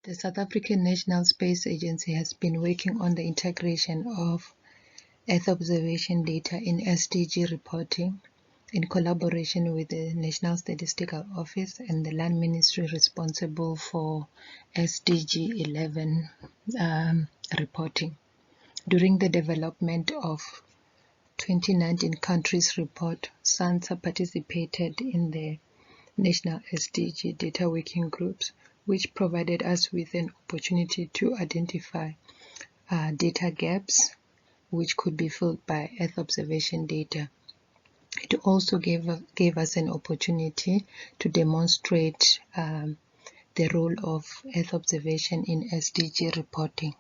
The South African National Space Agency has been working on the integration of Earth observation data in SDG reporting in collaboration with the National Statistical Office and the Land Ministry responsible for SDG 11 reporting. During the development of 2019 countries report, SANSA participated in the National SDG data working groups, which provided us with an opportunity to identify data gaps which could be filled by Earth observation data. It also gave us an opportunity to demonstrate the role of Earth observation in SDG reporting.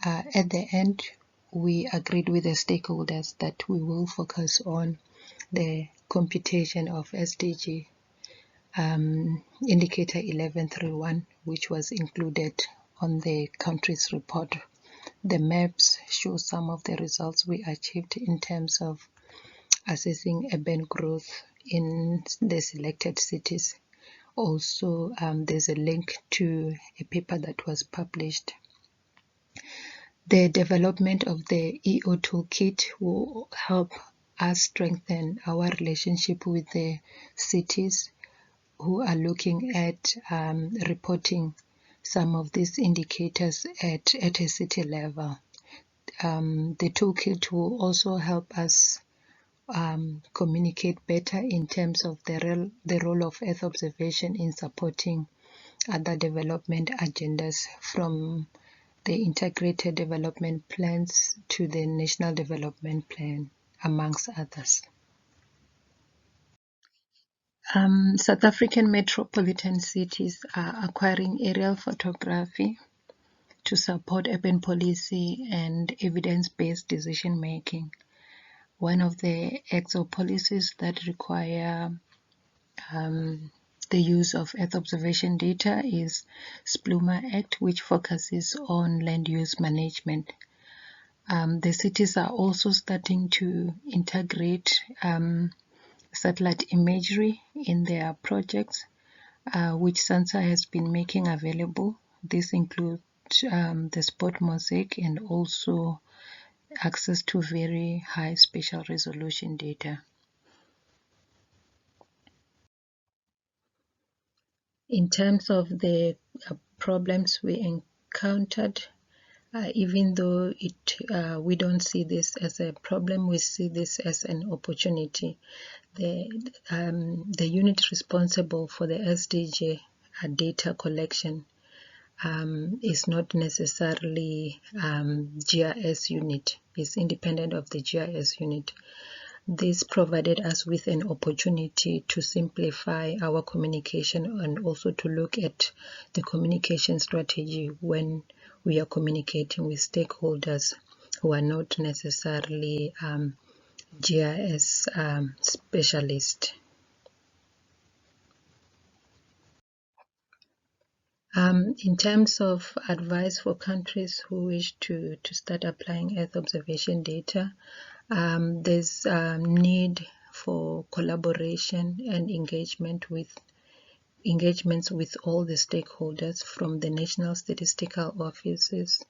At the end, we agreed with the stakeholders that we will focus on the computation of SDG indicator 1131, which was included on the country's report. The maps show some of the results we achieved in terms of assessing urban growth in the selected cities. Also, there's a link to a paper that was published. The development of the EO toolkit will help us strengthen our relationship with the cities who are looking at reporting some of these indicators at a city level. The toolkit will also help us communicate better in terms of the role of Earth observation in supporting other development agendas, from the integrated development plans to the national development plan, amongst others. South African metropolitan cities are acquiring aerial photography to support urban policy and evidence-based decision making. One of the acts or policies that require the use of Earth observation data is SPLUMA Act, which focuses on land use management. The cities are also starting to integrate satellite imagery in their projects, which SANSA has been making available. This includes the spot mosaic and also access to very high spatial resolution data. In terms of the problems we encountered, even though we don't see this as a problem, we see this as an opportunity. The unit responsible for the SDG data collection is not necessarily GIS unit. It's independent of the GIS unit. This provided us with an opportunity to simplify our communication and also to look at the communication strategy when we are communicating with stakeholders who are not necessarily GIS specialists. In terms of advice for countries who wish to start applying Earth observation data, there's a need for collaboration and engagements with all the stakeholders, from the national statistical offices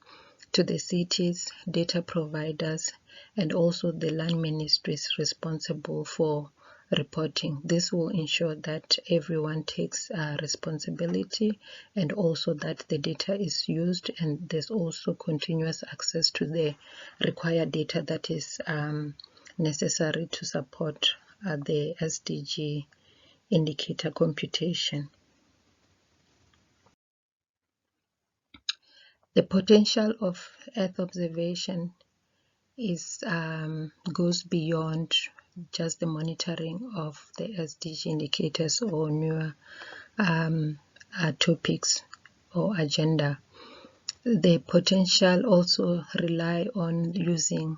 to the cities, data providers, and also the land ministries responsible for reporting. This will ensure that everyone takes responsibility, and also that the data is used, and there's also continuous access to the required data that is necessary to support the SDG indicator computation. The potential of Earth observation goes beyond just the monitoring of the SDG indicators or newer topics or agenda. The potential also rely on using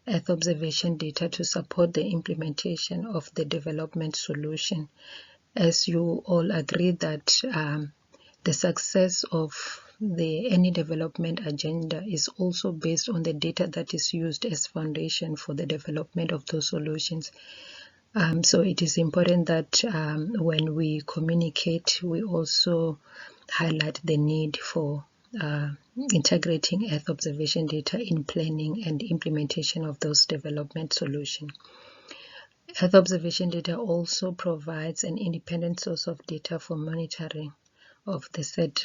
Earth observation data to support the implementation of the development solution. As you all agree that the success of any development agenda is also based on the data that is used as foundation for the development of those solutions. So it is important that when we communicate, we also highlight the need for integrating Earth observation data in planning and implementation of those development solutions. Earth observation data also provides an independent source of data for monitoring of the set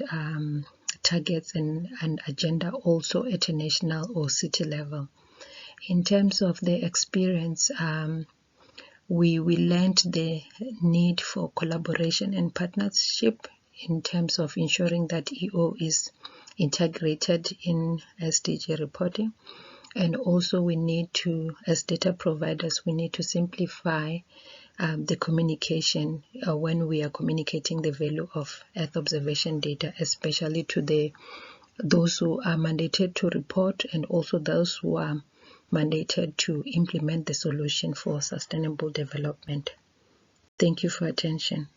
targets and agenda, also at a national or city level. In terms of the experience, we learned the need for collaboration and partnership in terms of ensuring that EO is integrated in SDG reporting. And also we need to, as data providers, we need to simplify the communication when we are communicating the value of Earth observation data, especially to those who are mandated to report and also those who are mandated to implement the solution for sustainable development. Thank you for attention.